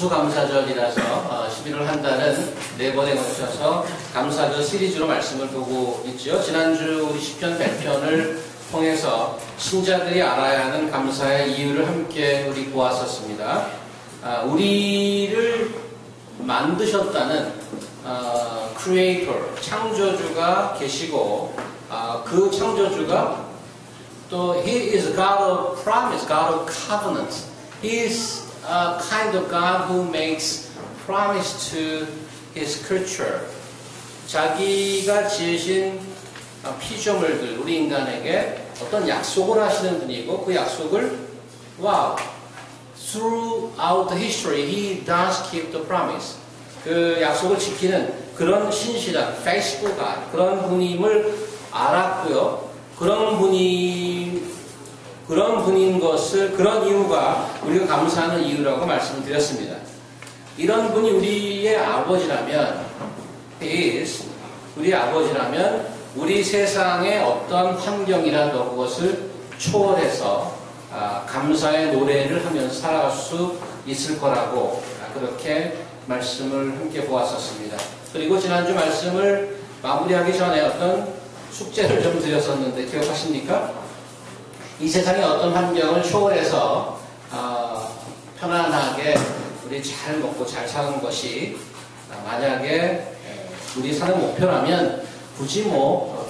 추수감사절이라서 11월 한 달은 4번에 걸쳐서 감사절 시리즈로 말씀을 보고 있죠. 지난주 우리 10편 100편을 통해서 신자들이 알아야 하는 감사의 이유를 함께 우리 보았었습니다. 우리를 만드셨다는 크리에이터, 창조주가 계시고 그 창조주가 또 He is God of promise, God of covenant. He is a kind of God who makes promise to His creature. 자기가 지으신 피조물들, 우리 인간에게 어떤 약속을 하시는 분이고 그 약속을 throughout the history He does keep the promise. 그 약속을 지키는 그런 신실한 faithful God, 그런 분임을 알았고요. 그런 분인 것을, 그런 이유가 우리가 감사하는 이유라고 말씀을 드렸습니다. 이런 분이 우리의 아버지라면, 우리의 아버지라면, 우리 세상의 어떤 환경이라도 그것을 초월해서 감사의 노래를 하면서 살아갈 수 있을 거라고 그렇게 말씀을 함께 보았었습니다. 그리고 지난주 말씀을 마무리하기 전에 어떤 숙제를 좀 드렸었는데 기억하십니까? 이 세상의 어떤 환경을 초월해서 편안하게 우리 잘 먹고 잘 사는 것이 만약에 우리 사는 목표라면 굳이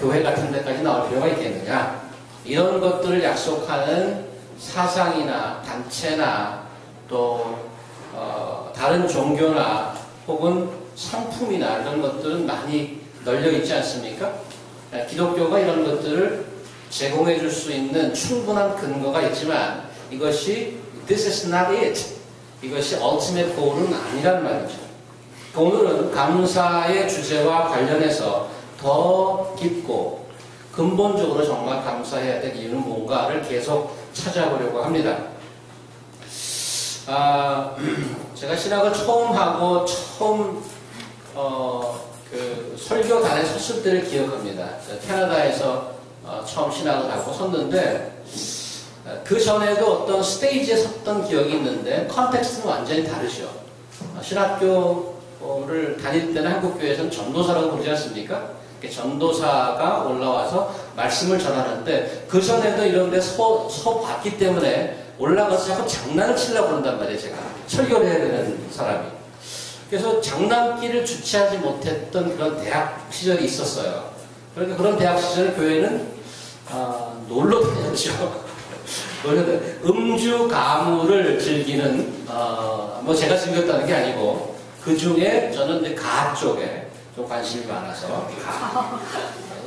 교회 같은 데까지 나올 필요가 있겠느냐, 이런 것들을 약속하는 사상이나 단체나 또 다른 종교나 혹은 상품이나 이런 것들은 많이 널려 있지 않습니까? 기독교가 이런 것들을 제공해 줄 수 있는 충분한 근거가 있지만 이것이 This is not it. 이것이 ultimate goal은 아니란 말이죠. 오늘은 감사의 주제와 관련해서 더 깊고 근본적으로 정말 감사해야 될 이유는 뭔가를 계속 찾아보려고 합니다. 제가 신학을 처음 하고 그 설교단에 섰을 때를 기억합니다. 캐나다에서 처음 신학을 하고 섰는데 그 전에도 어떤 스테이지에 섰던 기억이 있는데 컨텍스트는 완전히 다르죠. 신학교를 다닐 때는 한국교회에서는 전도사라고 부르지 않습니까? 전도사가 올라와서 말씀을 전하는데 그 전에도 이런 데 서 봤기 때문에 올라가서 자꾸 장난을 치려고 그런단 말이에요. 제가 설교를 해야 되는 사람이. 그래서 장난기를 주체하지 못했던 그런 대학 시절이 있었어요. 그러니까 그런 대학 시절 교회는 놀러 다녔죠. 음주 가무를 즐기는 제가 즐겼다는 게 아니고 그 중에 저는 이제 가 쪽에 좀 관심이 많아서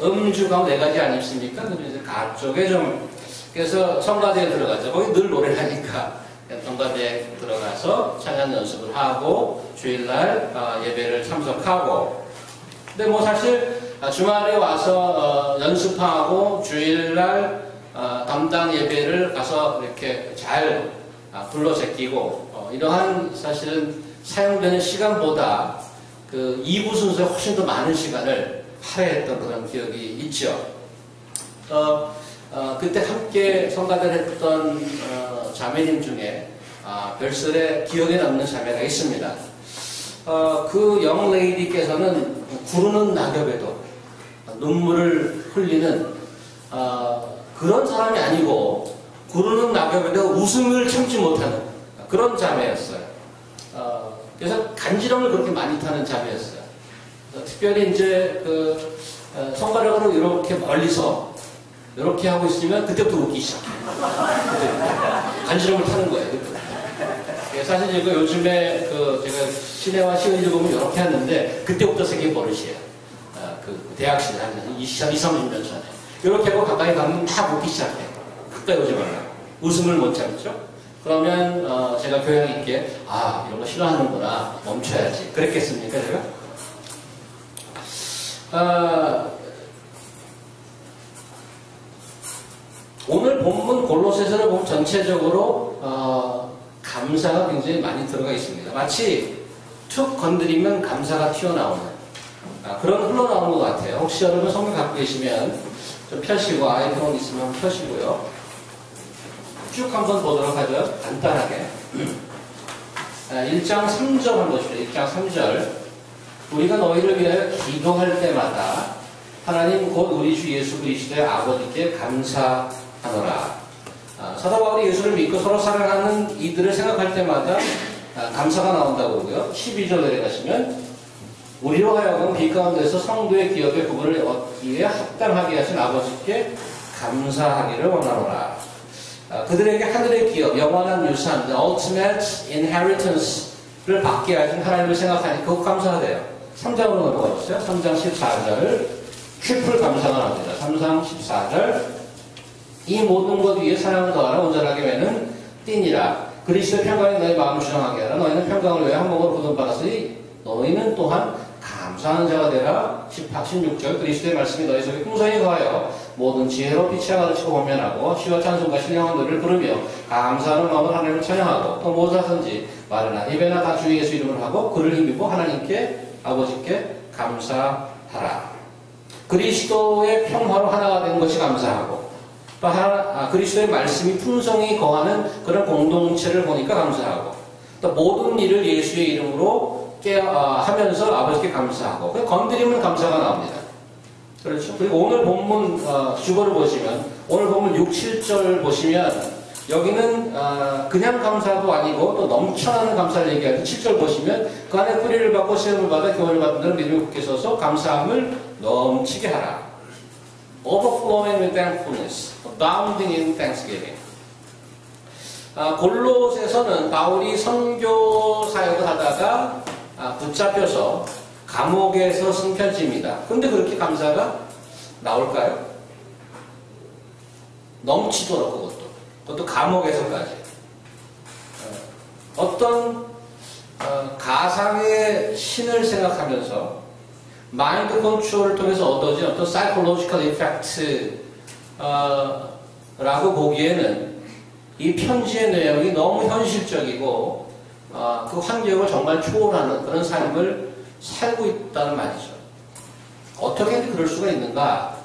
음주 가무 4가지 아니십니까? 그래서 가 쪽에 좀 그래서 성가대에 들어가죠. 거기 늘 노래를 하니까 성가대에 들어가서 찬양 연습을 하고 주일날 예배를 참석하고. 근데 사실 주말에 와서 연습하고 주일날 담당 예배를 가서 이렇게 잘 불러 제끼고 이러한 사실은 사용되는 시간보다 그 2부 순서에 훨씬 더 많은 시간을 할애했던 그런 기억이 있죠. 그때 함께 성가대를 했던 자매님 중에 별설에 기억에 남는 자매가 있습니다. 그 영레이디께서는 구르는 낙엽에도 눈물을 흘리는 그런 사람이 아니고 구르는 낙엽에도 웃음을 참지 못하는 그런 자매였어요. 그래서 간지럼을 그렇게 많이 타는 자매였어요. 특별히 이제 그 손가락으로 이렇게 멀리서 이렇게 하고 있으면 그때부터 웃기 시작해요. 간지럼을 타는 거예요. 사실 이거 요즘에 제가 시내와 시의를 보면 이렇게 하는데 그때부터 생긴 버릇이에요. 그 대학생 한 20, 30년 전에 이렇게 하고 가까이 가면 막 웃기 시작해요. 가까이 오지 말라. 웃음을 못 참죠. 그러면 제가 교양 있게 이런 거 싫어하는구나, 멈춰야지. 그랬겠습니까 제가? 오늘 본문 골로새서를 보면 전체적으로 감사가 굉장히 많이 들어가 있습니다. 마치 툭 건드리면 감사가 튀어나오는 그런 흘러나오는 것 같아요. 혹시 여러분 성경 갖고 계시면 좀 펴시고, 아이폰 있으면 펴시고요. 쭉 한번 보도록 하죠. 간단하게. 1장 3절 한번 보십시오. 1장 3절. 우리가 너희를 위하여 기도할 때마다 하나님 곧 우리 주 예수 그리스도의 아버지께 감사하노라. 사도 바울이 예수를 믿고 서로 사랑하는 이들을 생각할 때마다 감사가 나온다고 그러고요. 12절 내려가시면 우리로 하여금 빛 가운데서 성도의 기업의 부분을 얻기에 합당하게 하신 아버지께 감사하기를 원하노라. 그들에게 하늘의 기업, 영원한 유산, the ultimate inheritance를 받게 하신 하나님을 생각하니 그거 감사하대요. 3장으로 넘어가보세요. 3장 14절 트리플 감사가 나옵니다. 3장 14절 이 모든 것 위에 사랑을 더하라 온전하게 매는 띠니라. 그리스도의 평강이 너희 마음을 주장하게 하라. 너희는 평강을 위해 한 몸으로 구원받았으니 너희는 또한 감사하는 자가 되라. 16절 그리스도의 말씀이 너희 속에 풍성히 거하여 모든 지혜로 빛이 가르치고 권면하고 시와 찬송과 신령한 노래를 부르며 감사하는 마음으로 하나님을 찬양하고 또 무엇하든지 말이나 입에나 다 주 예수 이름을 하고 그를 힘입고 하나님께 아버지께 감사하라. 그리스도의 평화로 하나가 된 것이 감사하고 또 그리스도의 말씀이 풍성히 거하는 그런 공동체를 보니까 감사하고 또 모든 일을 예수의 이름으로 하면서 아버지께 감사하고 건드리면 감사가 나옵니다. 그렇죠? 그리고 오늘 본문 주보를 보시면 오늘 본문 6, 7절 보시면 여기는 그냥 감사도 아니고 또 넘쳐나는 감사를 얘기할 때 7절 보시면 그 안에 뿌리를 받고 시험을 받아 교훈을 받는 자는 믿음이 굳게 서서 감사함을 넘치게 하라. Overflowing with thankfulness, abounding in thanksgiving. 골로새서는 바울이 선교 사역을 하다가 붙잡혀서 감옥에서 쓴 편지입니다. 근데 그렇게 감사가 나올까요? 넘치도록 그것도 감옥에서까지. 어떤 가상의 신을 생각하면서 마인드 컨트롤을 통해서 얻어진 어떤 사이콜로지컬 이펙트 라고 보기에는 이 편지의 내용이 너무 현실적이고 그 환경을 정말 초월하는 그런 삶을 살고 있다는 말이죠. 어떻게 그럴 수가 있는가?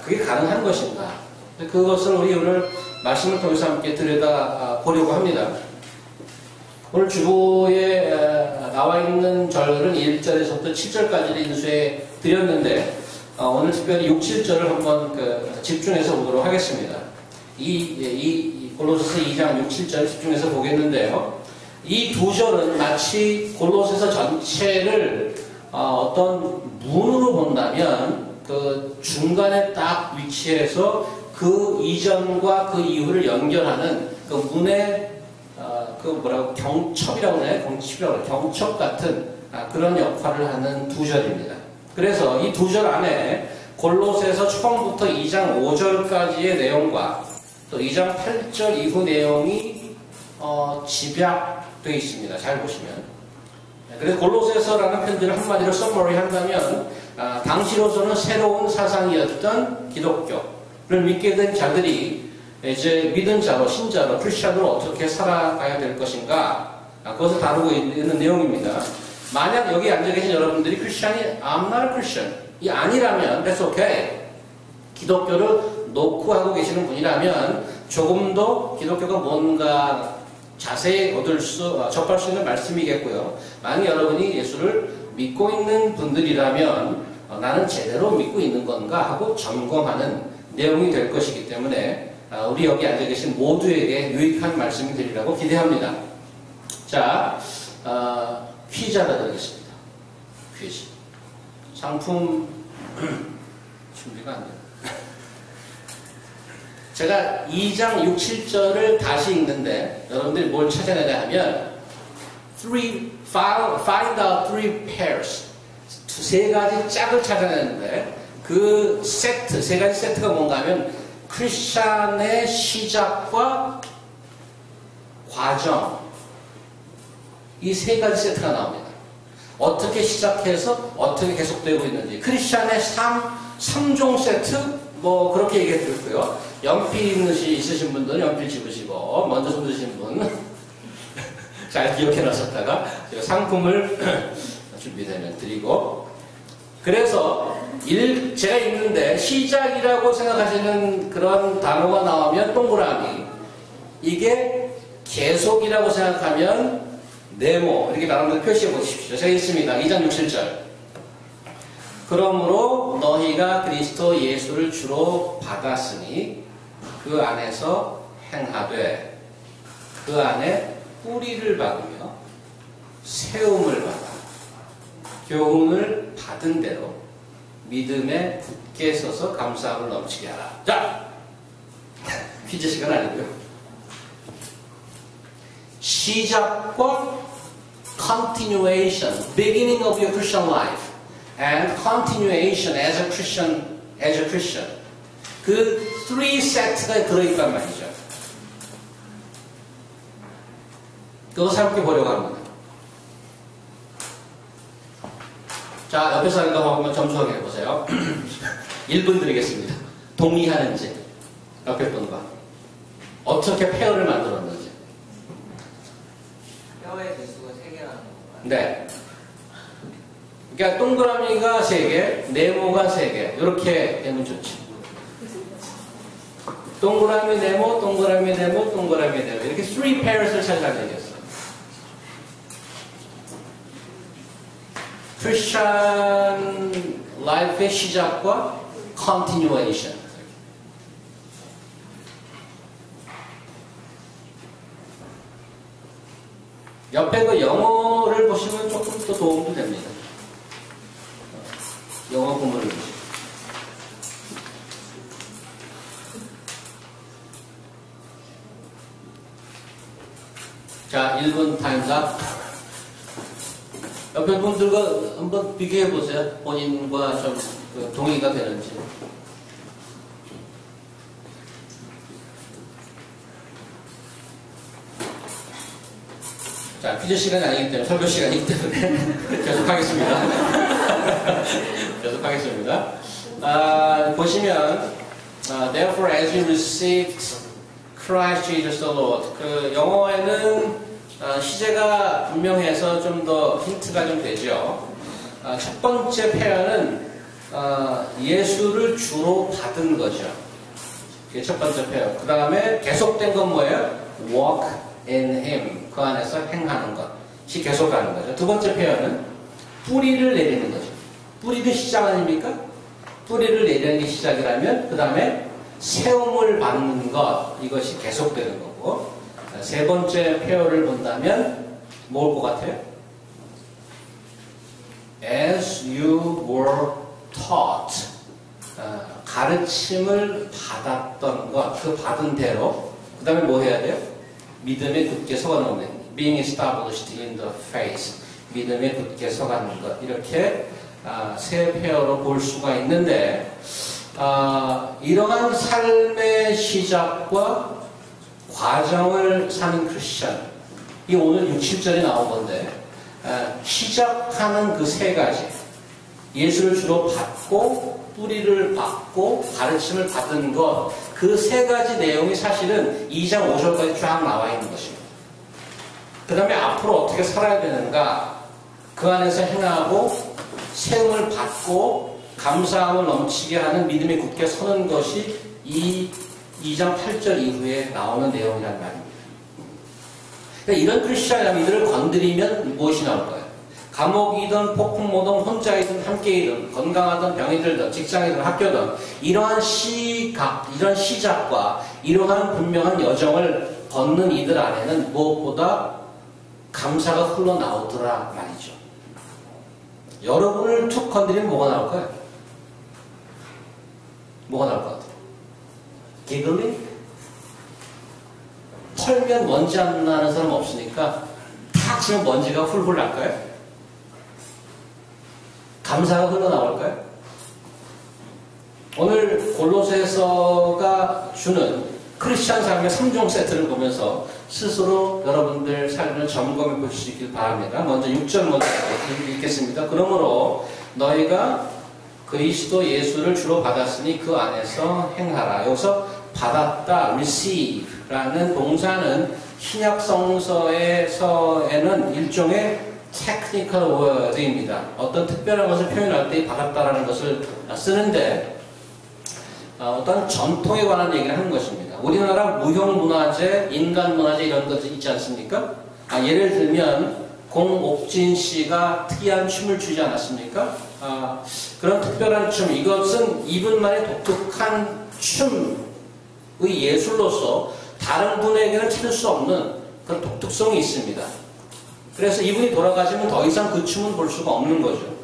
그게 가능한 것인가? 그것을 우리 오늘 말씀을 통해서 함께 들여다 보려고 합니다. 오늘 주보에 나와 있는 절은 1절에서부터 7절까지를 인수해 드렸는데 오늘 특별히 6, 7절을 한번 집중해서 보도록 하겠습니다. 이 골로새서 2장 6, 7절 집중해서 보겠는데요. 이 두 절은 마치 골로새서 전체를 어떤 문으로 본다면 그 중간에 딱 위치해서 그 이전과 그 이후를 연결하는 그 문의 경첩이라고 해요. 경첩 같은 그런 역할을 하는 두 절입니다. 그래서 이 두 절 안에 골로새서 처음부터 2장 5절까지의 내용과 또 2장 8절 이후 내용이 집약되어 있습니다. 잘 보시면. 그래서 골로새서라는 편지를 한마디로 서머리 한다면 당시로서는 새로운 사상이었던 기독교를 믿게 된 자들이 이제 믿은 자로 신자로 크리스천으로 어떻게 살아가야 될 것인가 그것을 다루고 있는 내용입니다. 만약 여기 앉아 계신 여러분들이 크리스천이 I'm not a Christian 이 아니라면 that's okay. 기독교를 놓고 하고 계시는 분이라면 조금 더 기독교가 뭔가 자세히 접할 수 있는 말씀이겠고요. 만약 여러분이 예수를 믿고 있는 분들이라면 나는 제대로 믿고 있는 건가 하고 점검하는 내용이 될 것이기 때문에 우리 여기 앉아 계신 모두에게 유익한 말씀이 되리라고 기대합니다. 자, 퀴즈 하나 드리겠습니다. 퀴즈. 상품 준비가 안 돼요. 제가 2장 6, 7절을 다시 읽는데 여러분들이 뭘 찾아내야 하면 find out three pairs 세 가지 짝을 찾아내는데 그 세트, 세 가지 세트가 뭔가 하면 크리스찬의 시작과 과정 이 세 가지 세트가 나옵니다. 어떻게 시작해서 어떻게 계속되고 있는지 크리스찬의 3종 세트 뭐 그렇게 얘기해 드렸고요. 연필 있으신 분들은 연필 집으시고 먼저 손 드신 분 잘 기억해 놨었다가 상품을 준비되면 드리고 그래서 제가 읽는데 시작이라고 생각하시는 그런 단어가 나오면 동그라미 이게 계속이라고 생각하면 네모 이렇게 나름대로 표시해 보십시오. 제가 있습니다. 2장 6, 7절. 그러므로 너희가 그리스도 예수를 주로 받았으니 그 안에서 행하되 그 안에 뿌리를 박으며 세움을 받아 교훈을 받은 대로 믿음에 굳게 서서 감사함을 넘치게 하라. 자! 퀴즈 시간 아니고요. 시작과 continuation, beginning of your Christian life and continuation as a Christian 그 3 세트가 들어있단 말이죠. 그것을 함께 보려고 합니다. 자, 옆에 사람과 한번 점수 확인해 보세요. 1분 드리겠습니다. 동의하는지 옆에 분과 어떻게 페어를 만들었는지. 뼈의 개수가 3개라는 건가요? 네. 그러니까 동그라미가 3개, 네모가 3개 이렇게 되면 좋지. 동그라미 네모, 동그라미 네모, 동그라미 네모 이렇게 3 pairs를 찾아가는 얘기였어요. 크리스천 라이프의 시작과 continuation. 옆에 그 영어를 보시면 조금 더 도움도 됩니다. 영어 본문을 보시죠. 자, 1분 타임스 업. 옆에 분들과 한번 비교해 보세요. 본인과 좀 동의가 되는지. 자, 퀴즈 시간이 아니기 때문에, 설교 시간이기 때문에 계속하겠습니다. 계속하겠습니다. 보시면 Therefore as you received Christ Jesus the Lord 그 영어에는 시제가 분명해서 좀 더 힌트가 좀 되죠. 첫 번째 표현은 예수를 주로 받은 거죠. 그게 첫 번째 표현. 그 다음에 계속된 건 뭐예요? Walk in Him. 그 안에서 행하는 것이 계속하는 거죠. 두 번째 표현은 뿌리를 내리는 거죠. 뿌리는 시작 아닙니까? 뿌리를 내리는 게 시작이라면 그 다음에 세움을 받는 것 이것이 계속되는 거고 세 번째 표현을 본다면 뭘 것 같아요? As you were taught 가르침을 받았던 것 그 받은 대로 그 다음에 뭐 해야 돼요? 믿음에 굳게 서가는 being established in the faith 믿음에 굳게 서가는 것 이렇게 세 페어로 볼 수가 있는데 이러한 삶의 시작과 과정을 사는 크리스천 이 오늘 6, 7절에 나온 건데 시작하는 그 세 가지 예수를 주로 받고 뿌리를 받고 가르침을 받은 것 그 세 가지 내용이 사실은 2장 5절까지 쫙 나와 있는 것입니다. 그 다음에 앞으로 어떻게 살아야 되는가 그 안에서 행하고 세움을 받고 감사함을 넘치게 하는 믿음에 굳게 서는 것이 이 2장 8절 이후에 나오는 내용이란 말입니다. 그러니까 이런 크리스천이라면 이들을 건드리면 무엇이 나올까요? 감옥이든 폭풍모든 혼자이든 함께이든 건강하든 병이 들든 직장이든 학교든 이러한 이런 시작과 이러한 분명한 여정을 걷는 이들 안에는 무엇보다 감사가 흘러나오더라 말이죠. 여러분을 툭 건드리면 뭐가 나올까요? 뭐가 나올 것 같아요? 기글링? 털면 먼지 안 나는 사람 없으니까 탁 치면 먼지가 훌훌 날까요? 감사가 흘러나올까요? 오늘 골로새서가 주는 크리스찬 삶의 3종 세트를 보면서 스스로 여러분들 삶을 점검해 볼 수 있길 바랍니다. 먼저 6절 먼저 읽겠습니다. 그러므로 너희가 그리스도 예수를 주로 받았으니 그 안에서 행하라. 여기서 받았다, receive라는 동사는 신약 성서에는 일종의 테크니컬 워드입니다. 어떤 특별한 것을 표현할 때 받았다라는 것을 쓰는데 어떤 전통에 관한 얘기를 하는 것입니다. 우리나라 무형문화재, 인간문화재 이런 것들 있지 않습니까? 예를 들면 공옥진 씨가 특이한 춤을 추지 않았습니까? 그런 특별한 춤, 이것은 이분만의 독특한 춤의 예술로서 다른 분에게는 찾을 수 없는 그런 독특성이 있습니다. 그래서 이분이 돌아가시면 더 이상 그 춤은 볼 수가 없는 거죠.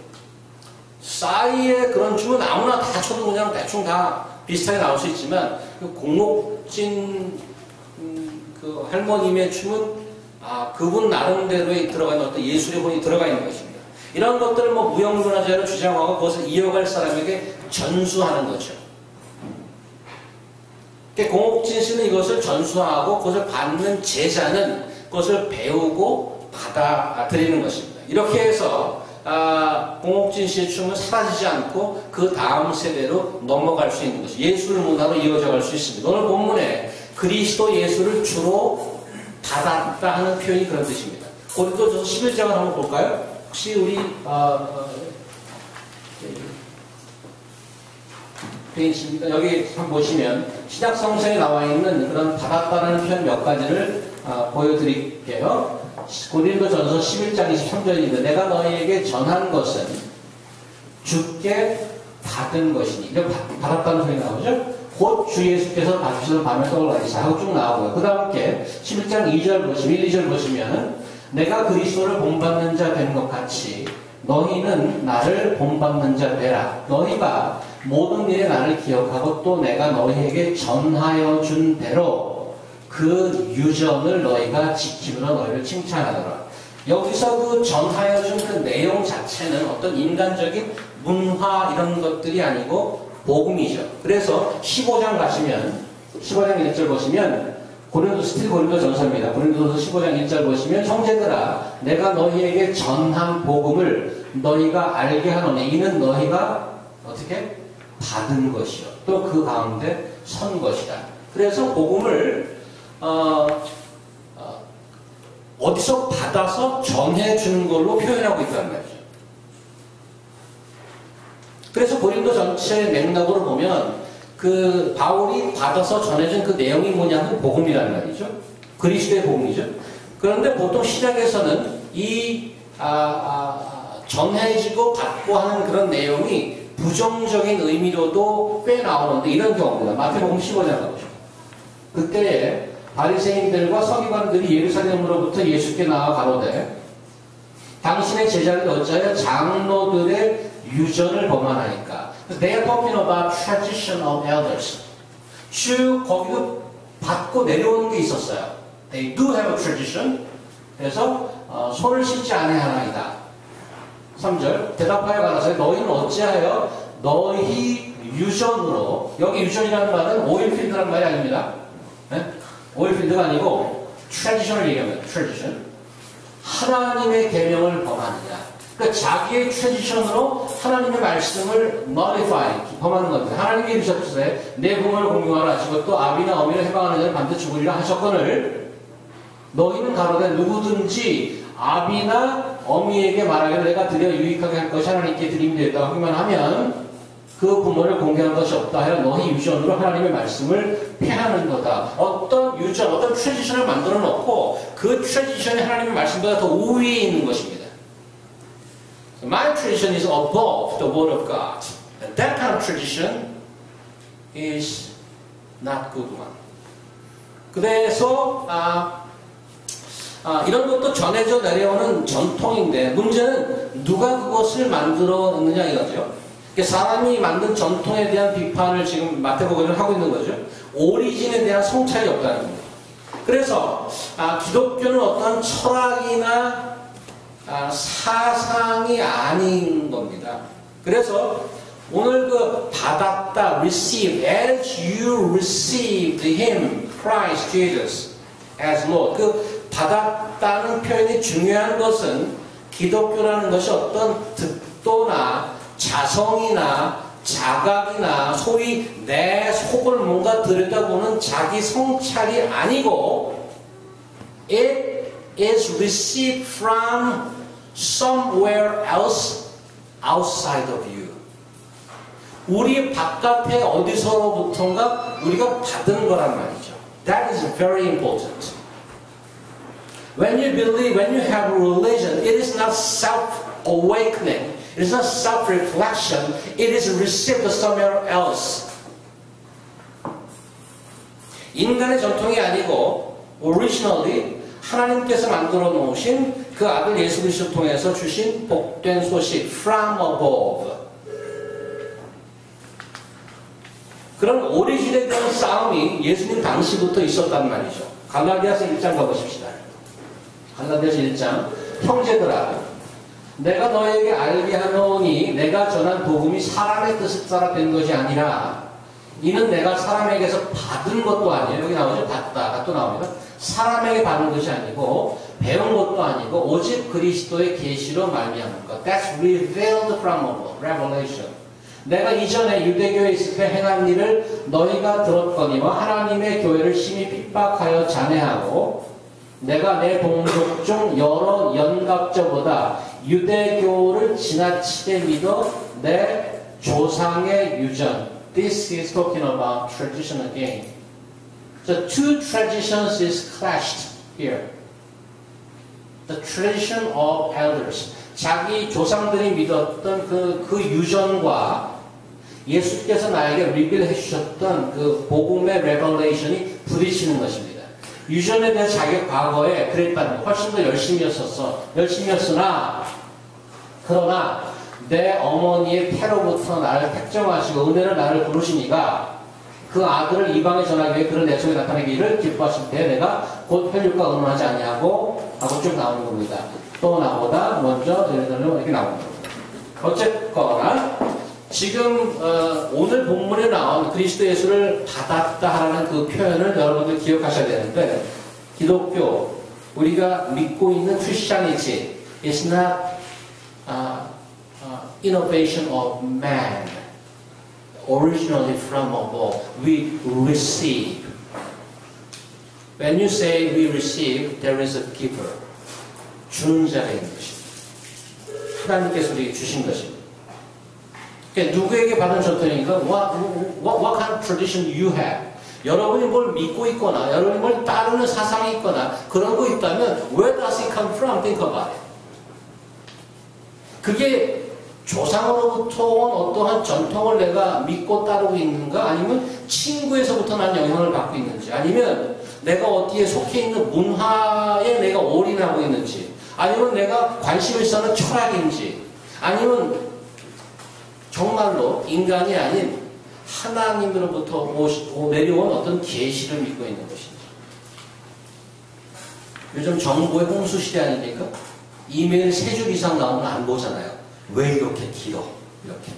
싸이의 그런 춤은 아무나 다 춰도 그냥 대충 다 비슷하게 나올 수 있지만 그 공옥진 그 할머님의 춤은 그분 나름대로에 들어가 있는 어떤 예술의 혼이 들어가 있는 것입니다. 이런 것들을 뭐 무형문화재로 주장하고 그것을 이어갈 사람에게 전수하는 거죠. 공옥진 씨는 이것을 전수하고 그것을 받는 제자는 그것을 배우고 받아들이는 것입니다. 이렇게 해서 공옥진 씨의 춤은 사라지지 않고 그 다음 세대로 넘어갈 수 있는 것이 예술 문화로 이어져 갈 수 있습니다. 오늘 본문에 그리스도 예수를 주로 받았다 하는 표현이 그런 뜻입니다. 고린도전서 11장을 한번 볼까요? 혹시 우리 여기 한번 보시면 신약 성서에 나와 있는 그런 받았다는 표현 몇 가지를 보여드릴게요. 고린도전서 11장 23절인데 내가 너희에게 전한 것은 주께 받은 것이니. 이거 받았다는 소리 나오죠? 곧 주 예수께서 받으시던 밤에 떡을 가지사 하고 쭉 나오고요. 그 다음 게 11장 2절 보시면 1, 2절 보시면 내가 그리스도를 본받는 자 된 것 같이 너희는 나를 본받는 자 되라. 너희가 모든 일에 나를 기억하고 또 내가 너희에게 전하여 준 대로 그 유전을 너희가 지킴으로 너희를 칭찬하더라. 여기서 그 전하여 준 그 내용 자체는 어떤 인간적인 문화 이런 것들이 아니고 복음이죠. 그래서 15장 가시면 15장 1절 보시면 고린도 전서입니다. 고린도서 15장 1절 보시면 형제들아 내가 너희에게 전한 복음을 너희가 알게 하노니 이는 너희가 어떻게 받은 것이요 또 그 가운데 선 것이다. 그래서 복음을 어디서 받아서 전해주는 걸로 표현하고 있다는 말이죠. 그래서 고린도 전체 맥락으로 보면 그 바울이 받아서 전해준 그 내용이 뭐냐면 복음이라는 말이죠. 그리스도의 복음이죠. 그런데 보통 시작에서는 이 전해지고 받고 하는 그런 내용이 부정적인 의미로도 꽤 나오는데 이런 경우입니다. 마태복음 15장 가보죠. 그때 바리새인들과 서기관들이 예루살렘으로부터 예수께 나와 가로되 당신의 제자를 어찌하여 장로들의 유전을 범하나이까. They are talking about tradition of elders. 쭉 거기도 받고 내려오는 게 있었어요. They do have a tradition. 그래서 손을 씻지 아니하나이다. 3절 대답하여 가라사대 너희는 어찌하여 너희 유전으로 여기 유전이라는 말은 오일필드라는 말이 아닙니다. 네? 오일필드가 아니고 tradition을 얘기합니다. tradition. 하나님의 계명을 범하느냐. 그러니까 자기의 트레디션으로 하나님의 말씀을 modify, 범하는 겁니다. 하나님이 이르셨으되 내 부모를 공경하라 하시고 또 아비나 어미를 해방하는 자는 반드시 죽으리라 하셨거늘 너희는 가로되 누구든지 아비나 어미에게 말하기를 내가 드려 유익하게 할 것이 하나님께 드리면 되겠다 하기만 하면 그 부모를 공경할 것이 없다 하여 너희 유전으로 하나님의 말씀을 폐하는 거다. 어떤 유전, 어떤 트레디션을 만들어 놓고 그 트레디션이 하나님의 말씀보다 더 우위에 있는 것입니다. My tradition is above the word of God. And that kind of tradition is not good one. 그래서 이런 것도 전해져 내려오는 전통인데 문제는 누가 그것을 만들었느냐 이거죠. 사람이 만든 전통에 대한 비판을 지금 마태복음을 하고 있는 거죠. 오리진에 대한 성찰이 없다는 겁니다. 그래서 기독교는 어떤 철학이나 사상이 아닌 겁니다. 그래서 오늘 그 받았다, receive, as you received him, Christ Jesus, as Lord. 그 받았다는 표현이 중요한 것은 기독교라는 것이 어떤 득도나 자성이나 자각이나 소위 내 속을 뭔가 들여다보는 자기 성찰이 아니고 it is received from somewhere else outside of you. 우리 바깥에 어디서로부턴가 우리가 받은 거란 말이죠. That is very important. When you believe, when you have religion, it is not self-awakening. It is not self-reflection. It is received somewhere else. 인간의 전통이 아니고 originally 하나님께서 만들어 놓으신 그 아들 예수 그리스도를 통해서 주신 복된 소식 from above. 그런 오리진에 대한 싸움이 예수님 당시부터 있었단 말이죠. 갈라디아서 1장 가보십시다. 갈라디아서 1장 형제들아 내가 너에게 알게 하노니 내가 전한 복음이 사람의 뜻을 따라 된 것이 아니라 이는 내가 사람에게서 받은 것도 아니에요. 여기 나오죠. 받다가 또 나옵니다. 사람에게 받은 것이 아니고 배운 것도 아니고 오직 그리스도의 계시로 말미암은 것. That's revealed from above. Revelation. 내가 이전에 유대교에 있을 때 행한 일을 너희가 들었거니와 하나님의 교회를 심히 핍박하여 잔해하고 내가 내 동족 중 여러 연갑자보다 유대교를 지나치게 믿어 내 조상의 유전. This is talking about tradition again. The two traditions is clashed here. The tradition of elders. 자기 조상들이 믿었던 그 유전과 예수께서 나에게 리빌해 주셨던 그 복음의 레벨레이션이 부딪히는 것입니다. 유전에 대해 자기 과거에 그랬다는 훨씬 더 열심히였으나 그러나 내 어머니의 태로부터 나를 택정하시고 은혜로 나를 부르시니까 그 아들을 이방에 전하기 위해 그런 내 속에 나타내기를 기뻐하실 때 내가 곧 혈육과 의논하지 아니하고 하고 쭉 나오는 겁니다. 또 나보다 먼저 이렇게 나오는 겁니다. 어쨌거나 지금 오늘 본문에 나온 그리스도 예수를 받았다 하는 그 표현을 여러분들 기억하셔야 되는데 기독교 우리가 믿고 있는 Christianity is not innovation of man. Originally from above, we receive. When you say we receive, there is a giver. 주는 자가 있는 것입니다. 하나님께서 우리에게 주신 것입니다. 그러니까 누구에게 받은 전통이니까 what kind of tradition you have? 여러분이 뭘 믿고 있거나 여러분이 뭘 따르는 사상이 있거나 그런 거 있다면 where does it come from? Think about it. 그게 조상으로부터 온 어떠한 전통을 내가 믿고 따르고 있는가? 아니면 친구에서부터 난 영향을 받고 있는지? 아니면 내가 어디에 속해 있는 문화에 내가 올인하고 있는지? 아니면 내가 관심을 쓰는 철학인지? 아니면 정말로 인간이 아닌 하나님으로부터 내려온 어떤 계시를 믿고 있는 것인지? 요즘 정보의 홍수 시대 아닙니까? 이메일 3줄 이상 나오면 안 보잖아요. 왜 이렇게 길어? 이렇게.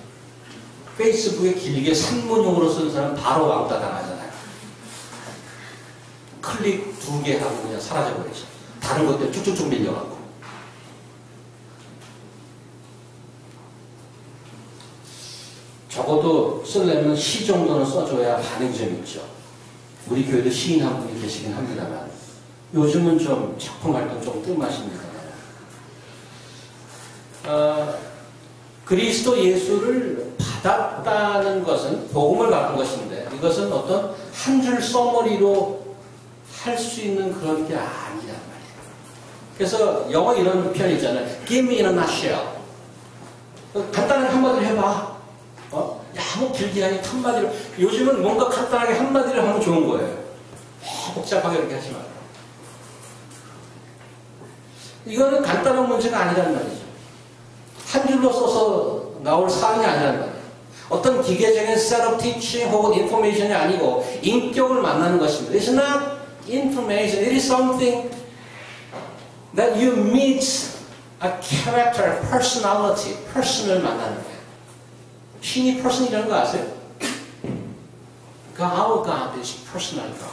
페이스북에 길게 산문용으로 쓴 사람 바로 왕따 당하잖아요. 클릭 2개 하고 그냥 사라져버리죠. 다른 것들 쭉쭉쭉 밀려가고. 적어도 쓰려면 시 정도는 써줘야 반응이 좀 있죠. 우리 교회도 시인 한 분이 계시긴 합니다만 요즘은 좀 작품 활동 좀 뜸하십니다. 그리스도 예수를 받았다는 것은 복음을 받은 것인데 이것은 어떤 한 줄 써머리로 할 수 있는 그런 게 아니란 말이에요. 그래서 영어 이런 표현 있잖아요. Give me in a nutshell. 간단하게 한마디로 해봐. 너무 길게 하니 한마디로. 요즘은 뭔가 간단하게 한마디로 하면 좋은 거예요. 복잡하게 이렇게 하지 말고. 이거는 간단한 문제가 아니란 말이죠. 한 줄로 써서 나올 사항이 아니란 말이에요. 어떤 기계적인 set of teaching 혹은 information이 아니고 인격을 만나는 것입니다. It's not information. It is something that you meet a character, personality, person을 만나는 거예요. 신이 person이라는 거 아세요? Our God is personal God.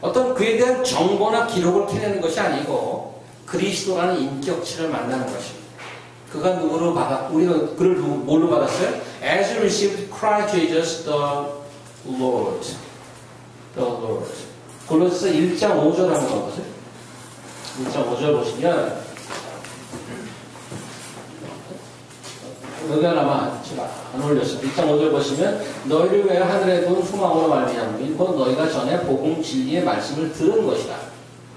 어떤 그에 대한 정보나 기록을 캐내는 것이 아니고 그리스도라는 인격체를 만나는 것입니다. 그가 누구로 우리가 그를 뭘로 받았어요? As you received Christ Jesus the Lord. The Lord. 골로새 1장 5절 한번 봐보세요. 1장 5절 보시면 여기 아마 안 올렸어요. 1장 5절 보시면 너희를 위하여 하늘에 둔 소망으로 말미암으니 곧 너희가 전에 복음 진리의 말씀을 들은 것이다.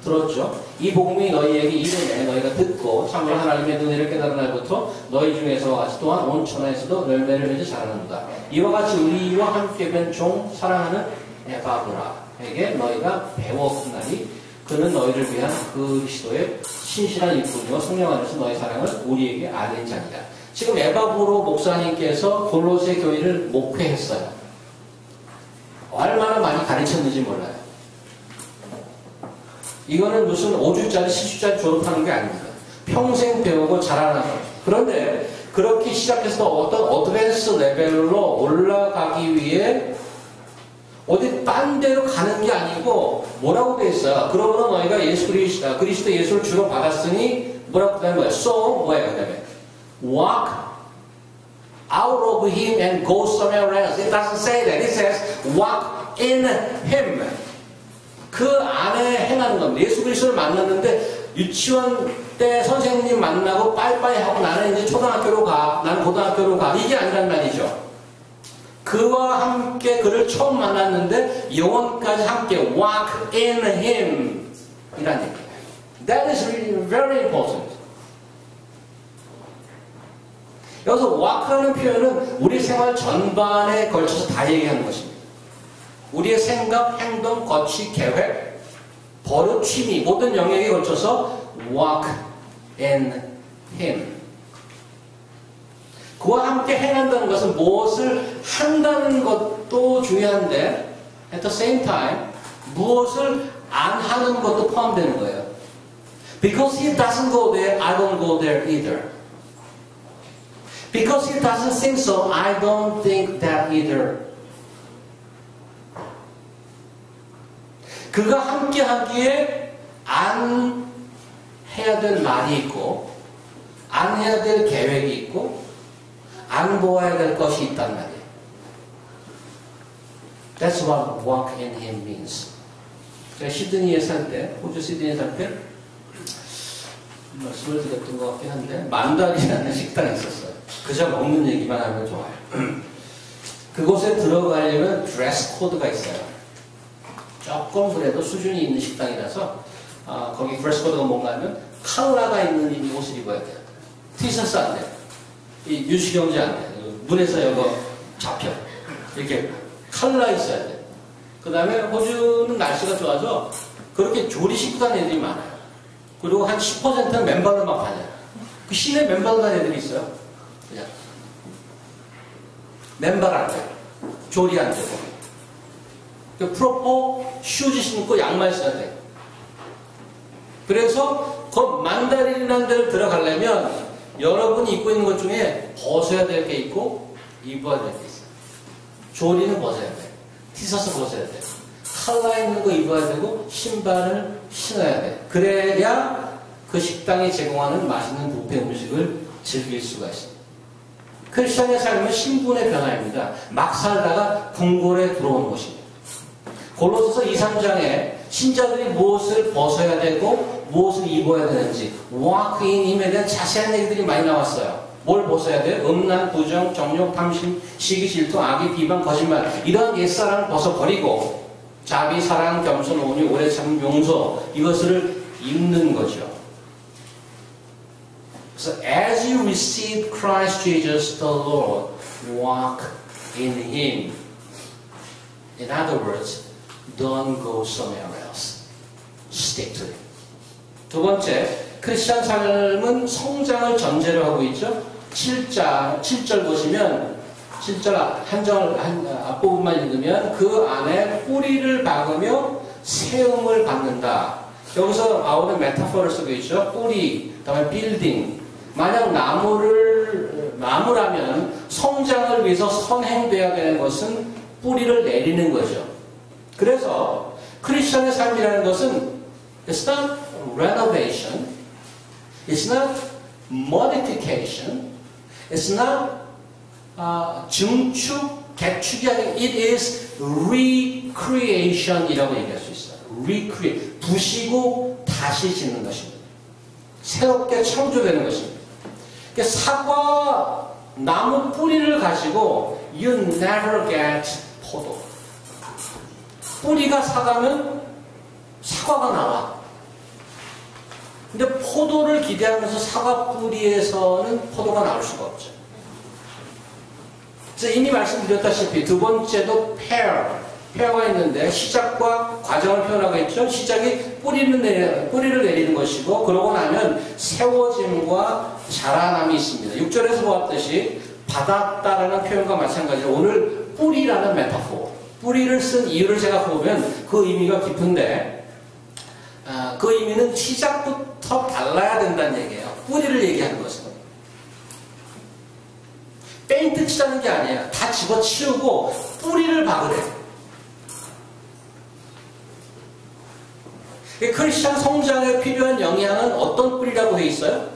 들었죠? 이 복음이 너희에게 이르매 너희가 듣고 참으로 하나님의 은혜를 깨달은 날부터 너희 중에서 같이 또한 온 천하에서도 열매를 맺어 자라는다. 이와 같이 우리와 함께 된 종 사랑하는 에바브라에게 너희가 배웠나니 그는 너희를 위한 그리스도의 신실한 일꾼이와 성령 안에서 너희 사랑을 우리에게 알린 자니라. 지금 에바브로 목사님께서 골로새 교회를 목회했어요. 얼마나 많이 가르쳤는지 몰라요. 이거는 무슨 5주짜리 10주짜리 졸업하는 게 아닙니다. 평생 배우고 자라나는 거죠. 그런데 그렇게 시작해서 어떤 어드밴스 레벨로 올라가기 위해 어디 딴 데로 가는 게 아니고 뭐라고 돼 있어요? 그러므로 너희가 그리스도 예수를 주로 받았으니 뭐라고 되는 거예요? So 뭐예요? 그다음에 walk out of him and go somewhere else. It doesn't say that. It says walk in him. 그 안에 행하는 겁니다. 예수 그리스도를 만났는데 유치원 때 선생님 만나고 빠이빠이 하고 나는 이제 초등학교로 가, 나는 고등학교로 가. 이게 아니란 말이죠. 그와 함께 그를 처음 만났는데 영원까지 함께 walk in him 이란 얘기예요. That is really very important. 여기서 walk라는 표현은 우리 생활 전반에 걸쳐서 다 얘기하는 것입니다. 우리의 생각, 행동, 거취, 계획, 버릇, 취미 모든 영역에 걸쳐서 walk in him. 그와 함께 행한다는 것은 무엇을 한다는 것도 중요한데 at the same time 무엇을 안 하는 것도 포함되는 거예요. Because he doesn't go there, I don't go there either. Because he doesn't think so, I don't think that either. 그가 함께 하기에 안 해야 될 말이 있고 안 해야 될 계획이 있고 안 보아야 될 것이 있단 말이에요. That's what walk in him means. 제가 시드니에 살 때, 호주 시드니에 살 때 말씀을 드렸던 것 같긴 한데 만다리라는 식당이 있었어요. 그저 먹는 얘기만 하면 좋아요. 그곳에 들어가려면 드레스 코드가 있어요. 조금 그래도 수준이 있는 식당이라서 거기 드레스 코드가 뭔가 하면 컬러가 있는 옷을 입어야 돼요. 티셔츠 안 돼요. 이 유시경제 안 돼요. 문에서 이거 잡혀. 이렇게 컬러 있어야 돼요. 그 다음에 호주는 날씨가 좋아서 그렇게 조리식 간 애들이 많아요. 그리고 한 10%는 맨발로만 다녀요. 그 시내 맨발로 다니는 애들이 있어요. 그냥 맨발 안 돼요. 조리 안 되고. 프로포 슈즈 신고 양말 써야 돼요. 그래서 그 만다린이라는 데를 들어가려면 여러분이 입고 있는 것 중에 벗어야 될 게 있고 입어야 될 게 있어요. 조리는 벗어야 돼요. 티셔츠 벗어야 돼요. 컬러 있는 거 입어야 되고 신발을 신어야 돼요. 그래야 그 식당이 제공하는 맛있는 뷔페 음식을 즐길 수가 있습니다. 크리스천의 삶은 신분의 변화입니다. 막 살다가 궁궐에 들어오는 것입니다. 골로새서 2, 3장에 신자들이 무엇을 벗어야 되고 무엇을 입어야 되는지 walk in 힘에 대한 자세한 얘기들이 많이 나왔어요. 뭘 벗어야 돼요? 음란, 부정, 정욕, 탐심, 시기, 질투, 악의, 비방, 거짓말 이러한 옛사람을 벗어버리고 자비, 사랑, 겸손, 온유, 오래 참음, 용서 이것을 입는 거죠. 그래서 as you receive Christ Jesus the Lord, walk in Him. In other words, don't go somewhere else. Stick to it. 두 번째, 크리스찬 삶은 성장을 전제로 하고 있죠. 7절 보시면 7절 앞부분만 읽으면 그 안에 뿌리를 박으며 세움을 받는다. 여기서 나오는 메타포를 쓰고 있죠. 뿌리, 그다음에 빌딩. 만약 나무라면 성장을 위해서 선행돼야 되는 것은 뿌리를 내리는 거죠. 그래서 크리스천의 삶이라는 것은 it's not renovation, it's not modification, it's not 증축, 개축이 아니라 it is recreation이라고 얘기할 수 있어요. recreate, 부시고 다시 짓는 것입니다. 새롭게 창조되는 것입니다. 그러니까 사과 나무 뿌리를 가지고 you never get 포도. 뿌리가 사가면 사과가 나와. 근데 포도를 기대하면서 사과 뿌리에서는 포도가 나올 수가 없죠. 그래서 이미 말씀드렸다시피 두 번째도 페어가 있는데 시작과 과정을 표현하고 있죠. 시작이 뿌리를 내리는 것이고 그러고 나면 세워짐과 자라남이 있습니다. 6절에서 보았듯이 받았다라는 표현과 마찬가지로 오늘 뿌리라는 메타포, 뿌리를 쓴 이유를 생각해보면 그 의미가 깊은데 그 의미는 시작부터 달라야 된다는 얘기예요. 뿌리를 얘기하는 것은. 페인트 칠하는 게 아니에요. 다 집어치우고 뿌리를 박으래. 크리스찬 성장에 필요한 영향은 어떤 뿌리라고 되어 있어요?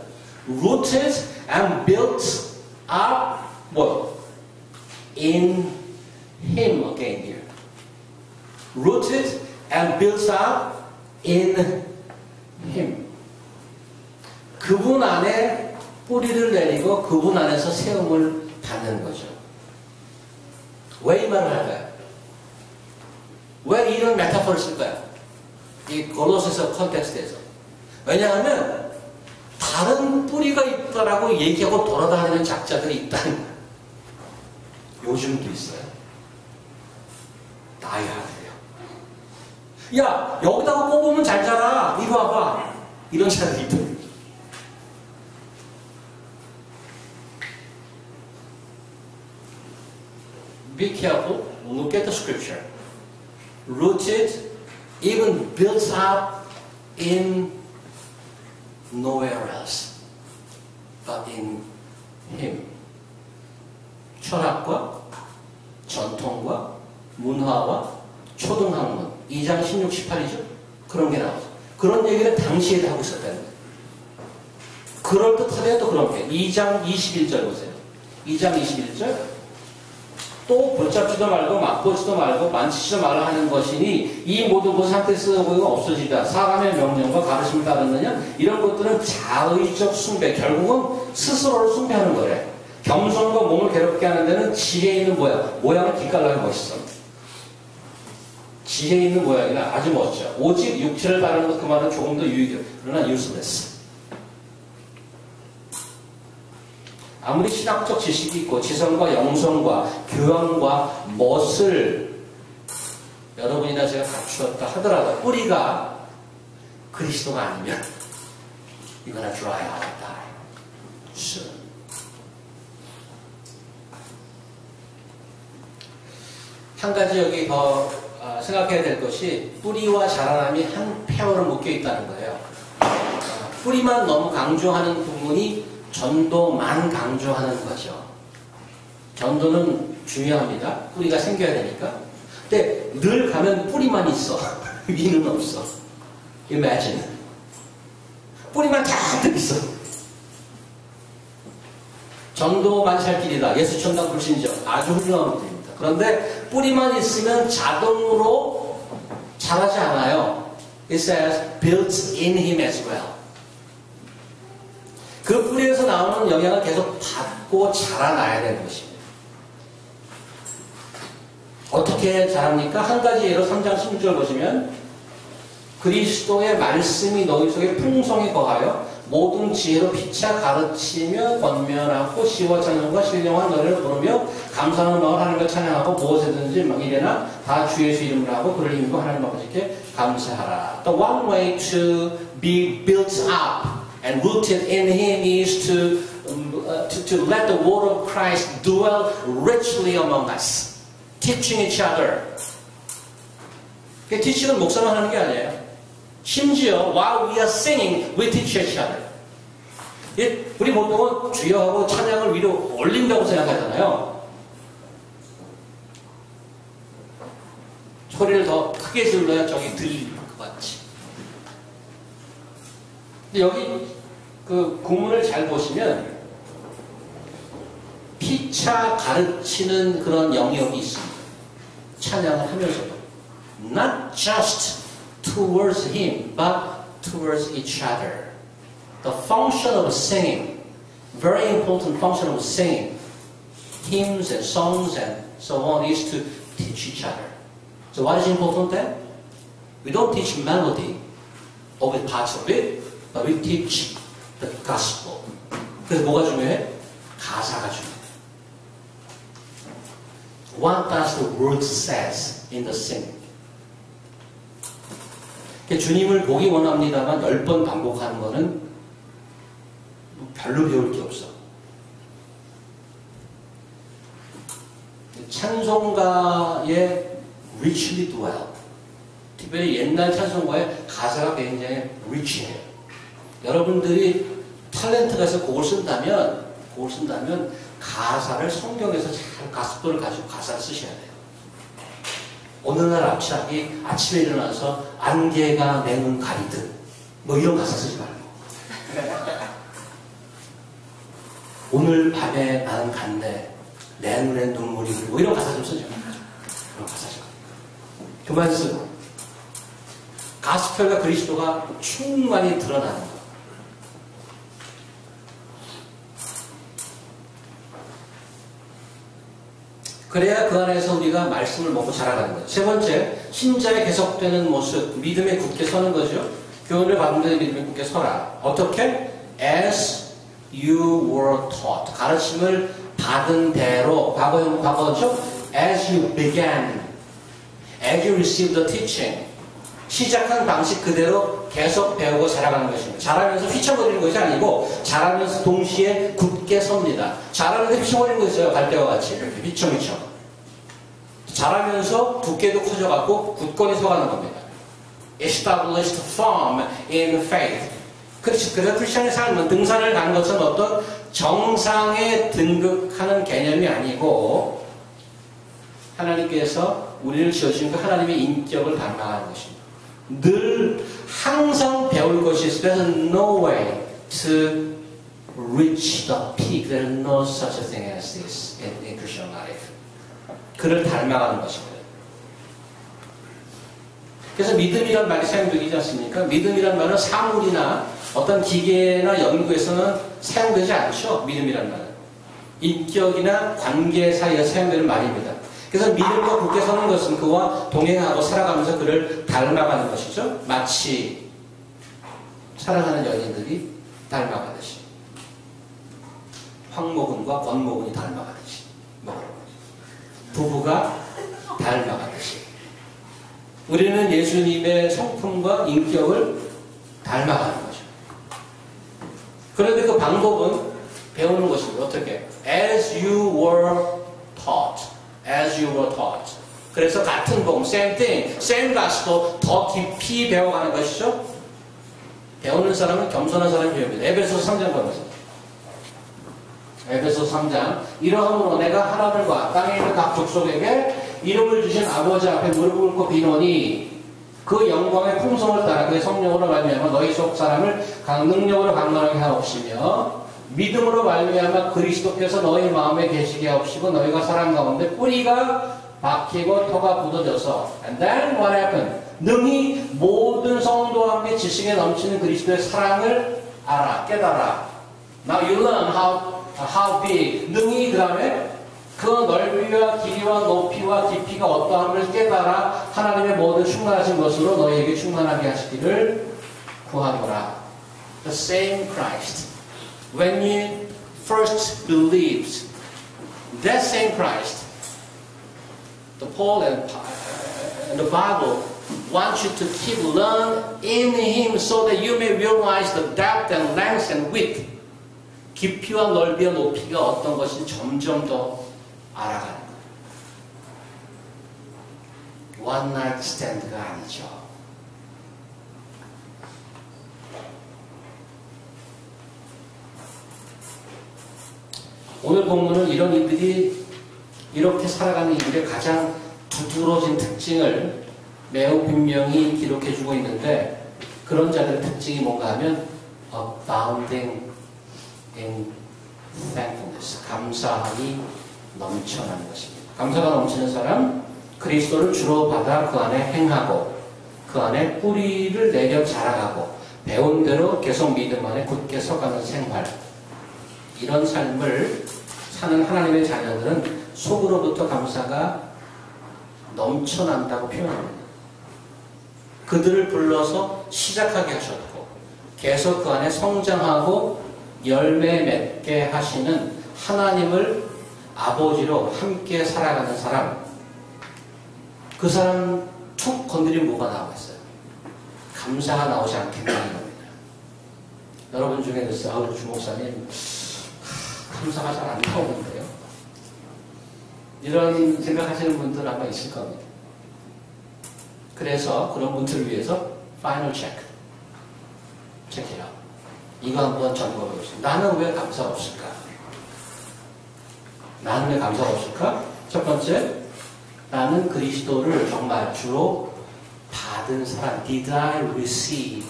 Rooted and built up what? In Him again here. Rooted and built up in Him. 그분 안에 뿌리를 내리고 그분 안에서 세움을 받는 거죠. 왜 이 말을 할까요? 왜 이런 메타포를 쓸까요? 이 골로새서 컨텍스트에서. 왜냐하면 다른 뿌리가 있다라고 얘기하고 돌아다니는 작자들이 있다는 거예요. 요즘도 있어요. 나야 돼요. 야, 여기다가 꼽으면 잘 자라. 이리 와봐. 이런 자들이 있더라고요. Be careful. Look at the scripture. Rooted, even built up in nowhere else but in Him. 철학과 전통과 문화와 초등학문 2장 16, 18이죠. 그런 게 나오죠. 그런 얘기를 당시에도 하고 있었다는 거예요. 그럴듯하면 또 그런 게 2장 21절 보세요. 2장 21절 또 붙잡지도 말고 맛보지도 말고 만지지도 말라 하는 것이니 이 모든 것 상태 쓰고가 없어지다. 사람의 명령과 가르침을 따르느냐? 이런 것들은 자의적 숭배. 결국은 스스로를 숭배하는 거래. 겸손과 몸을 괴롭게 하는 데는 지혜 있는 모양을 기깔나게 멋있어. 지혜 있는 모양이라 아주 멋져. 오직 육체를 바르는 것 그 말은 조금 더 유익해. 그러나 useless. 아무리 신학적 지식이 있고 지성과 영성과 교양과 멋을 여러분이나 제가 갖추었다 하더라도 뿌리가 그리스도가 아니면 you're gonna dry out and die soon. 한 가지 여기 더 생각해야 될 것이 뿌리와 자라남이 한 페어로 묶여 있다는 거예요. 뿌리만 너무 강조하는 부분이 전도만 강조하는 거죠. 전도는 중요합니다. 뿌리가 생겨야 되니까. 근데 늘 가면 뿌리만 있어. 위는 없어. Imagine. 뿌리만 잔뜩 있어. 전도만 살 길이다. 예수 천당 불신죠. 아주 훌륭한 분입니다. 그런데 뿌리만 있으면 자동으로 자라지 않아요. It says built in him as well. 그 뿌리에서 나오는 영향을 계속 받고 자라나야 되는 것입니다. 어떻게 자랍니까? 한 가지 예로 3장 16절 보시면 그리스도의 말씀이 너희 속에 풍성히 거하여 모든 지혜로 피차 가르치며 권면하고 시와 찬송과 신령한 노래를 부르며 감사하는 마음으로 하나님을 찬양하고 무엇이든지 이래나 다 주 예수 이름으로 하고 그를 힘입고 하나님 아버지께 감사하라. The one way to be built up and rooted in Him is to let the word of Christ dwell richly among us, teaching each other. teaching은 목사만 하는 게 아니에요. 심지어 while we are singing, we teach each other. 우리 보통은 주여하고 찬양을 위로 올린다고 생각하잖아요. 소리를 더 크게 질러야 저기 들릴 것 같지. 근데 여기 그 구문을 잘 보시면 피차 가르치는 그런 영역이 있습니다. 찬양을 하면서도 not just towards Him, but towards each other. The function of singing, very important function of singing, hymns and songs and so on, is to teach each other. So what is important then? We don't teach melody, or with parts of it, But we teach the gospel. 그래서 뭐가 중요해? 가사가 중요해. What does the word says in the sing? 주님을 보기 원합니다만 10번 반복하는 거는 별로 배울 게 없어. 찬송가에 richly dwell. 특별히 옛날 찬송가의 가사가 굉장히 rich해요. 여러분들이 탤런트가 있어 곡을 쓴다면 가사를 성경에서 잘 가스도를 가지고 가사를 쓰셔야 돼요. 어느 날 갑자기 아침에 일어나서 안개가 내 눈 가리듯 뭐 이런 가사 쓰지 말고 오늘 밤에 나는 간대 내 눈에 눈물이 흐르고 이런 가사 좀 쓰죠. 그런 가사 좀 그만 쓰고 가스펠과 그리스도가 충만히 드러나는 것. 그래야 그 안에서 우리가 말씀을 먹고 자라가는 거예요. 세 번째, 신자의 계속되는 모습, 믿음에 굳게 서는 거죠. 교훈을 받은 데에 믿음에 굳게 서라. 어떻게? As you were taught. 가르침을 받은 대로, 과거죠? As you began. As you received the teaching. 시작한 방식 그대로 계속 배우고 자라가는 것입니다. 자라면서 휘청거리는 것이 아니고 자라면서 동시에 굳게 섭니다. 자라면서 휘청거리는 거 있어요. 갈대와 같이 이렇게 휘청휘청. 자라면서 두께도 커져갖고 굳건히 서가는 겁니다. Established firm in faith. 그래서 크리스천의 삶은 등산을 가는 것은 어떤 정상에 등극하는 개념이 아니고 하나님께서 우리를 지어주신 그 하나님의 인격을 닮아가는 것입니다. 늘 항상 배울 것이 있어. There's no way to reach the peak. There's no such a thing as this in Christian life. 그를 닮아가는 것입니다. 그래서 믿음이란 말이 사용되지 않습니까? 믿음이란 말은 사물이나 어떤 기계나 연구에서는 사용되지 않죠. 믿음이란 말은. 인격이나 관계 사이에 사용되는 말입니다. 그래서 믿음과 굳게 서는 것은 그와 동행하고 살아가면서 그를 닮아가는 것이죠. 마치 사랑하는 연인들이 닮아가듯이 황모군과 권모군이 닮아가듯이 부부가 닮아가듯이 우리는 예수님의 성품과 인격을 닮아가는 거죠. 그런데 그 방법은 배우는 것입니다. 어떻게? As you were taught. As you were taught. 그래서 같은 복음, same thing, same gospel 더 깊이 배워가는 것이죠. 배우는 사람은 겸손한 사람이 배웁니다. 에베소서 3장 보면서. 에베소서 3장. 이러함으로 내가 하나님과 땅에 있는 각 족속에게 이름을 주신 아버지 앞에 무릎을 꿇고 비노니 그 영광의 풍성을 따라 그의 성령으로 말미암아 너희 속 사람을 능력으로 강건하게 하옵시며 믿음으로 말미암아 그리스도께서 너희 마음에 계시게 하옵시고 너희가 사람 가운데 뿌리가 박히고 터가 굳어져서 And then what happened? 능히 모든 성도와 함께 지식에 넘치는 그리스도의 사랑을 알아, 깨달아. Now you learn how big. 능히 그 다음에 그 넓이와 길이와 높이와 깊이가 어떠함을 깨달아 하나님의 모든 충만하신 것으로 너희에게 충만하게 하시기를 구하노라. The same Christ. When you first believed, that same Christ, the Paul and the Bible wants you to keep learning in Him so that you may realize the depth and length and width. 깊이와 넓이와 높이가 어떤 것인지 점점 더 알아가는 거예요. One night stand가 아니죠. 오늘 본문은 이런 이들이 이렇게 살아가는 이들의 가장 두드러진 특징을 매우 분명히 기록해주고 있는데 그런 자들의 특징이 뭔가 하면 abounding in thankfulness. 감사함이 넘쳐나는 것입니다. 감사가 넘치는 사람, 그리스도를 주로 받아 그 안에 행하고 그 안에 뿌리를 내려 자라가고 배운 대로 계속 믿음 안에 굳게 서가는 생활. 이런 삶을 사는 하나님의 자녀들은 속으로부터 감사가 넘쳐난다고 표현합니다. 그들을 불러서 시작하게 하셨고 계속 그 안에 성장하고 열매 맺게 하시는 하나님을 아버지로 함께 살아가는 사람, 그 사람 툭 건드리면 뭐가 나오겠어요? 감사가 나오지 않겠다는 겁니다. 여러분 중에 글쎄요, 주목사님 감사가 잘 안 나오는데요. 이런 생각하시는 분들 아마 있을 겁니다. 그래서 그런 분들을 위해서 파이널 체크, 체크해요. 이거 한번 점검해 보세요. 나는 왜 감사가 없을까? 나는 왜 감사가 없을까? 첫 번째, 나는 그리스도를 정말 주로 받은 사람. Did I receive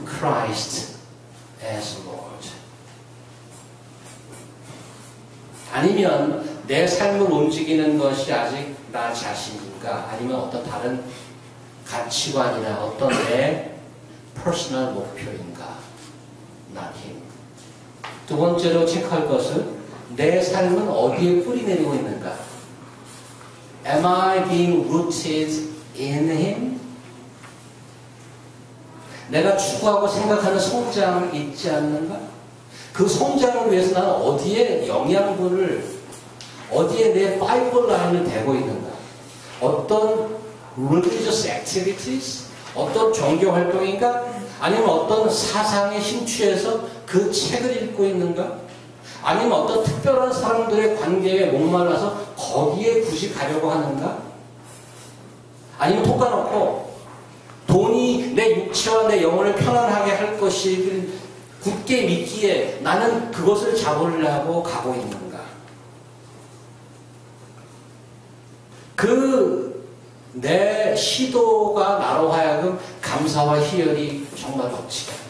Christ as Lord? 아니면 내 삶을 움직이는 것이 아직 나 자신인가? 아니면 어떤 다른 가치관이나 어떤 내 퍼스널 목표인가? Not him. 두 번째로 체크할 것은 내 삶은 어디에 뿌리 내리고 있는가? Am I being rooted in him? 내가 추구하고 생각하는 성장이 있지 않는가? 그 성장을 위해서 나는 어디에 영양분을, 어디에 내 파이브 라인을 대고 있는가? 어떤 religious activities? 어떤 종교 활동인가? 아니면 어떤 사상에 심취해서 그 책을 읽고 있는가? 아니면 어떤 특별한 사람들의 관계에 목말라서 거기에 굳이 가려고 하는가? 아니면 톡 까놓고 돈이 내 육체와 내 영혼을 편안하게 할 것이길 굳게 믿기에 나는 그것을 잡으려고 가고 있는가? 그 내 시도가 나로 하여금 감사와 희열이 정말 넘치게 하는가?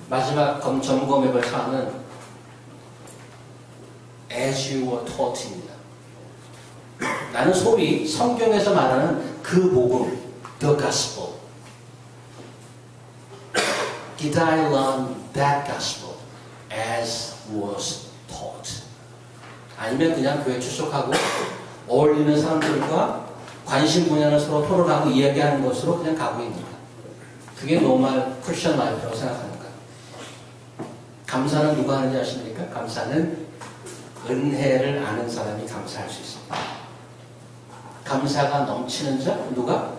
마지막 점검해볼 사안은 As you were taught입니다. 나는 소위 성경에서 말하는 그 복음, the gospel. Did I learn that gospel as was taught? 아니면 그냥 교회 출석하고 어울리는 사람들과 관심 분야를 서로 토론하고 이야기하는 것으로 그냥 가고 있는가? 그게 노멀 크리스천 라이프라고 생각하는가? 감사는 누가 하는지 아십니까? 감사는 은혜를 아는 사람이 감사할 수 있습니다. 감사가 넘치는 자, 누가?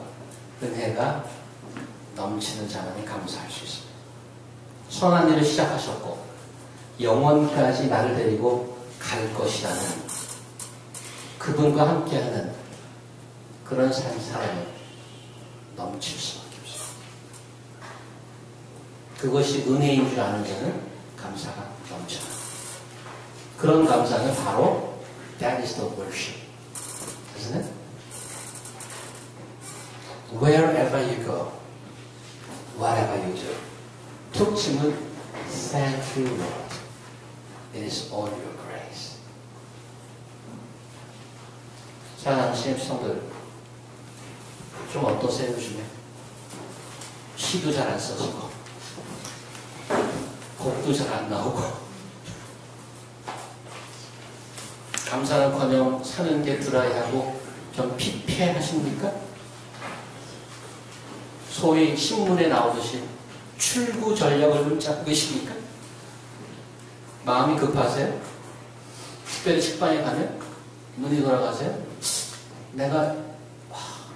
은혜가 넘치는 자만이 감사할 수 있습니다. 선한 일을 시작하셨고 영원까지 나를 데리고 갈 것이라는 그분과 함께하는 그런 사람은 넘칠 수밖에 없습니다. 그것이 은혜인 줄 아는 자는 감사가 넘쳐요. 그런 감사는 바로 That is the worship. Isn't it? Wherever you go, whatever you do, 툭 치면 Thank you, Lord. It is all your grace. 사랑하는 신입성들, 좀 어떠세요, 요즘에? 시도 잘 안 써지고, 곡도 잘 안 나오고, 감사는커녕 사는 게 드라이하고 좀 피폐하십니까? 소위 신문에 나오듯이 출구 전략을 좀 잡고 계십니까? 마음이 급하세요? 특별히 식반에 가면 눈이 돌아가세요? 내가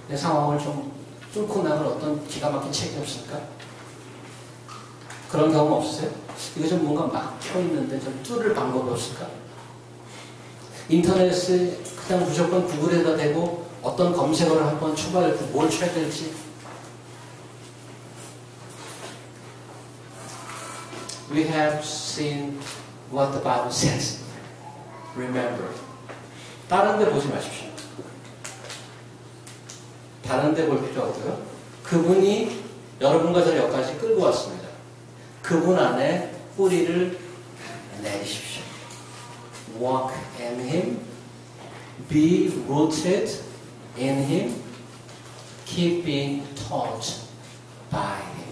내 상황을 좀 뚫고 나갈 어떤 기가 막힌 책이 없을까? 그런 경험 없으세요? 이거 좀 뭔가 막혀있는데 좀 뚫을 방법이 없을까? 인터넷에 그냥 무조건 구글에다 대고 어떤 검색어를 한번 초반에 뭘 쳐야 될지. We have seen what the Bible says. Remember. 다른 데 보지 마십시오. 다른 데 볼 필요 없고요. 그분이 여러분과 저를 여기까지 끌고 왔습니다. 그분 안에 뿌리를 내리십시오. Walk in Him. Be rooted in Him. Keep being taught by Him.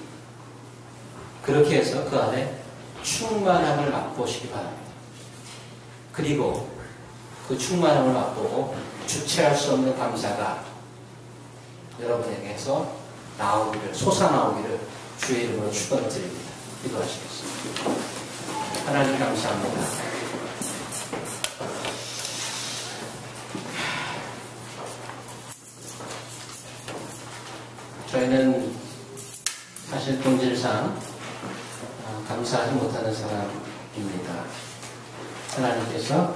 그렇게 해서 그 안에 충만함을 맛보시기 바랍니다. 그리고 그 충만함을 맛보고 주체할 수 없는 감사가 여러분에게서 나오기를, 솟아나오기를 주의 이름으로 축원드립니다. 기도하시겠습니다. 하나님 감사합니다. 저희는 사실 본질상 감사하지 못하는 사람입니다. 하나님께서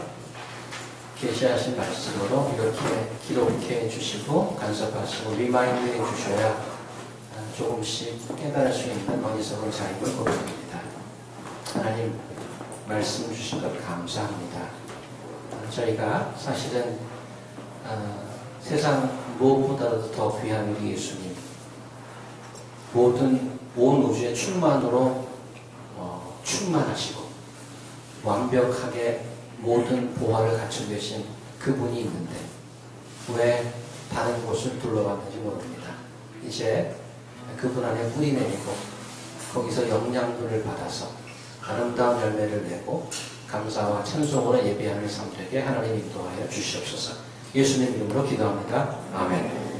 계시하신 말씀으로 이렇게 기록해 주시고 간섭하시고 리마인드 해 주셔야 조금씩 깨달을 수 있는 어리석은 자임을 고백합니다. 하나님 말씀 주신 것 감사합니다. 저희가 사실은 세상 무엇보다도 더 귀한 우리 예수님, 모든 온 우주의 충만으로 충만하시고 완벽하게 모든 보화를 갖추고 계신 그분이 있는데 왜 다른 곳을 둘러봤는지 모릅니다. 이제 그분 안에 뿌리 내리고 거기서 영양분을 받아서 아름다운 열매를 내고 감사와 찬송으로 예배하는 삶 되게 하나님 인도하여 주시옵소서. 예수님 이름으로 기도합니다. 아멘.